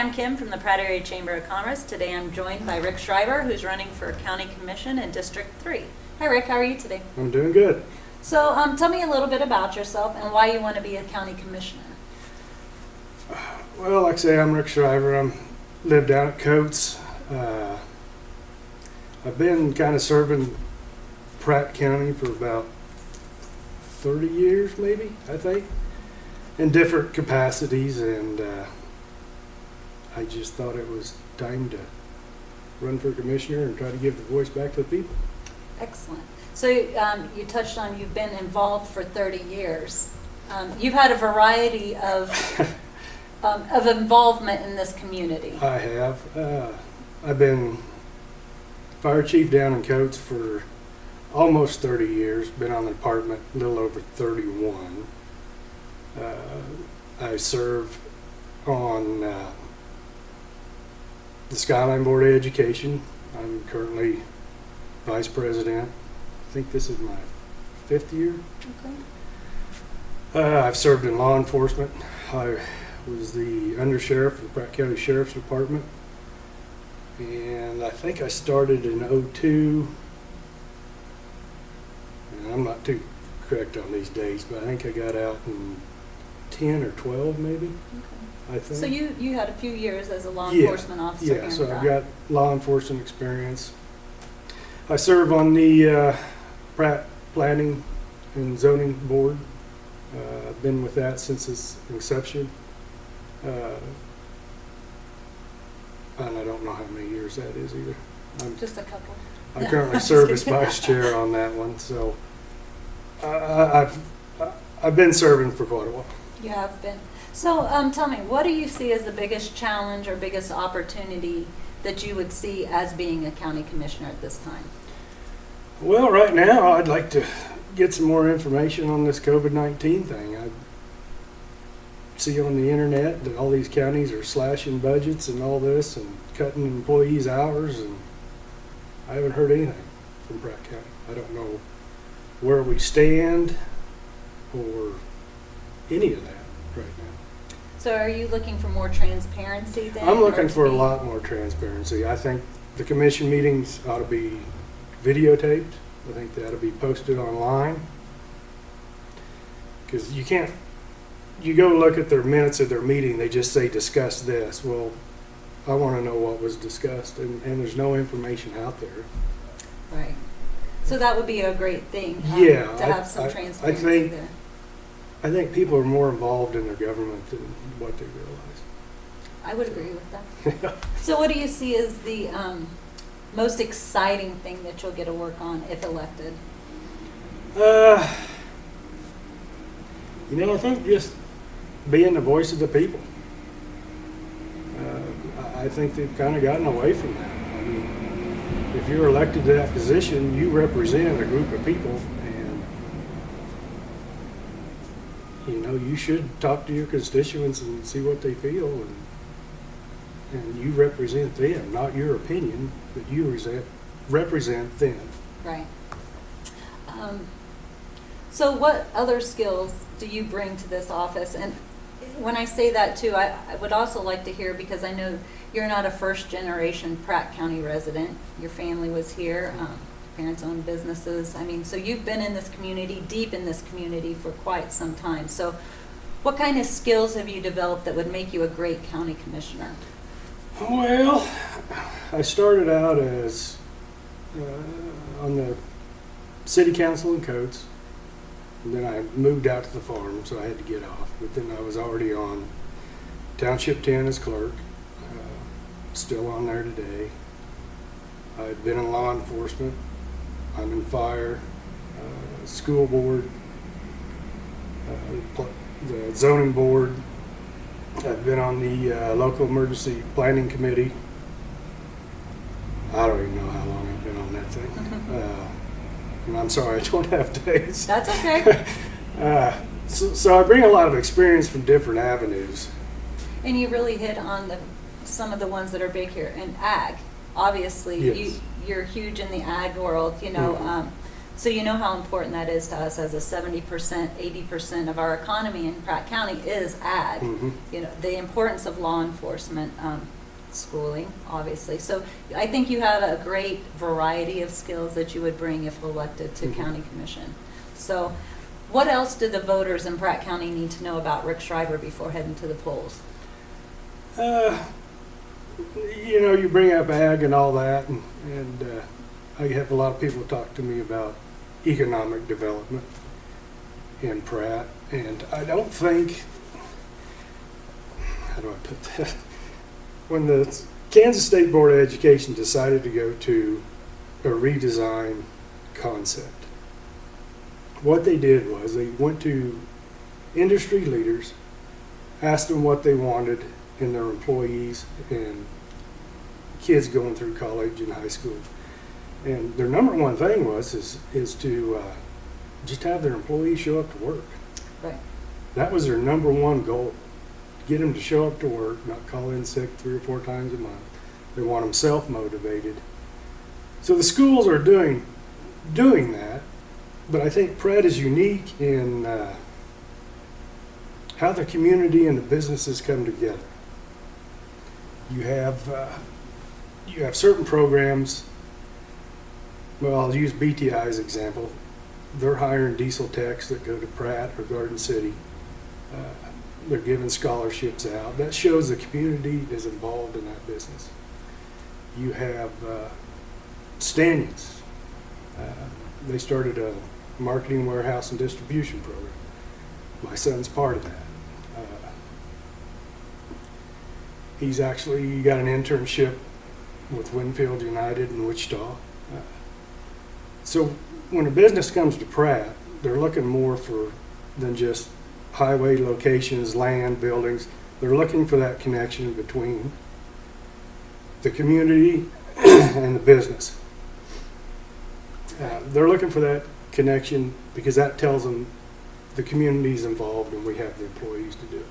I'm Kim from the Pratt Area Chamber of Commerce. Today I'm joined by Rick Shriver, who's running for County Commission in District 3. Hi Rick, how are you today? I'm doing good. So tell me a little bit about yourself and why you want to be a county commissioner. Well, like I say, I'm Rick Shriver. I live down at Coates. I've been kind of serving Pratt County for about 30 years, maybe, I think, in different capacities, and I just thought it was time to run for commissioner and try to give the voice back to the people. Excellent. So you touched on you've been involved for 30 years. You've had a variety of involvement in this community. I have. I've been fire chief down in Coates for almost 30 years, been on the department a little over 31. I serve on the Skyline Board of Education. I'm currently vice president. I think this is my 5th year. Okay. I've served in law enforcement. I was the undersheriff for the Pratt County Sheriff's Department, and I think I started in '02. And I'm not too correct on these dates, but I think I got out in 10 or 12 maybe. Okay. I think. So you had a few years as a law enforcement officer here Yeah, in so Pratt. I've got law enforcement experience. I serve on the Pratt Planning and Zoning Board. I've been with that since its inception. And I don't know how many years that is either. Just a couple. I currently serve as vice chair on that one, so I've been serving for quite a while. You have been. So tell me, what do you see as the biggest challenge or biggest opportunity that you would see as being a county commissioner at this time? Well, right now I'd like to get some more information on this COVID-19 thing. I see on the internet that all these counties are slashing budgets and all this and cutting employees' hours, and I haven't heard anything from Pratt County. I don't know where we stand or any of that right now. So are you looking for more transparency then? I'm looking for a be- lot more transparency. I think the commission meetings ought to be videotaped. I think they ought to be posted online. Because you can't, you go look at their minutes of their meeting, they just say discuss this. Well, I want to know what was discussed, and there's no information out there. Right. So that would be a great thing. Yeah, To have some transparency think- there. I think people are more involved in their government than what they realize. I would agree with that. So what do you see as the most exciting thing that you'll get to work on if elected? I think just being the voice of the people. I think they've kind of gotten away from that. I mean, if you're elected to that position, you represent a group of people, and you should talk to your constituents and see what they feel, and you represent them, not your opinion, but you represent them. Right. So what other skills do you bring to this office? And when I say that too, I would also like to hear, because I know you're not a first generation Pratt County resident. Your family was here, parents owned businesses. I mean, so you've been in this community, deep in this community for quite some time. So what kind of skills have you developed that would make you a great county commissioner? Well, I started out as on the city council in Coates, and then I moved out to the farm, so I had to get off. But then I was already on Township 10 as clerk, still on there today. I've been in law enforcement, I'm in fire, school board, the zoning board. I've been on the local emergency planning committee. I don't even know how long I've been on that thing. And I'm sorry, I don't have days. That's okay. So I bring a lot of experience from different avenues. And you really hit on some of the ones that are big here. And ag, obviously, Yes. you're huge in the ag world. So you know how important that is to us, as a 70%, 80% of our economy in Pratt County is ag. Mhm. You know, the importance of law enforcement, schooling, obviously. So I think you have a great variety of skills that you would bring if elected to Mhm. county commission. So what else do the voters in Pratt County need to know about Rick Shriver before heading to the polls? You know, you bring up ag and all that, and I have a lot of people talk to me about economic development in Pratt, and I don't think, how do I put that? When the Kansas State Board of Education decided to go to a redesign concept, what they did was they went to industry leaders, asked them what they wanted in their employees and kids going through college and high school. And their number one thing is to just have their employees show up to work. Right. That was their number one goal. Get them to show up to work, not call in sick 3 or 4 times a month. They want them self-motivated. So the schools are doing that, but I think Pratt is unique in how the community and the businesses come together. You have certain programs. Well, I'll use BTI as an example. They're hiring diesel techs that go to Pratt or Garden City. They're giving scholarships out. That shows the community is involved in that business. You have Stanions. They started a marketing, warehouse, and distribution program. My son's part of that. He's actually got an internship with Winfield United in Wichita. So when a business comes to Pratt, they're looking more for than just highway locations, land, buildings. They're looking for that connection between the community and the business. They're looking for that connection because that tells them the community's involved and we have the employees to do it.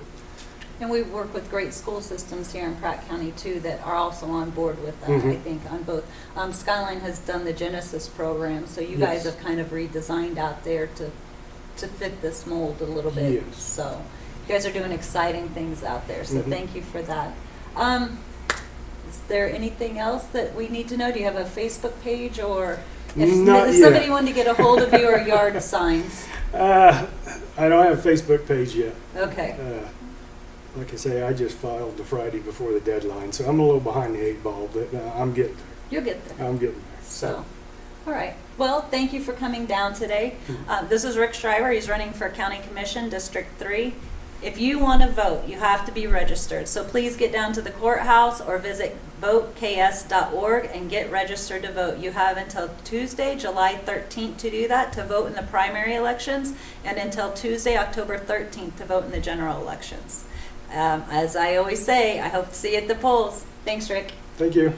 And we work with great school systems here in Pratt County too that are also on board with that, Mhm. I think, on both. Skyline has done the Genesis program, so you guys Yes. have kind of redesigned out there to fit this mold a little bit. Yes. So you guys are doing exciting things out there, so Mhm. thank you for that. Is there anything else that we need to know? Do you have a Facebook page, or Not if yet. somebody wanted to get a hold of you, or yard signs? I don't have a Facebook page yet. Okay. Like I say, I just filed the Friday before the deadline, so I'm a little behind the 8 ball, but I'm getting there. You'll get there. I'm getting there. So, all right. Well, thank you for coming down today. Mhm. This is Rick Shriver. He's running for County Commission, District 3. If you want to vote, you have to be registered. So please get down to the courthouse or visit voteks.org and get registered to vote. You have until Tuesday, July 13th to do that, to vote in the primary elections, and until Tuesday, October 13th to vote in the general elections. As I always say, I hope to see you at the polls. Thanks, Rick. Thank you.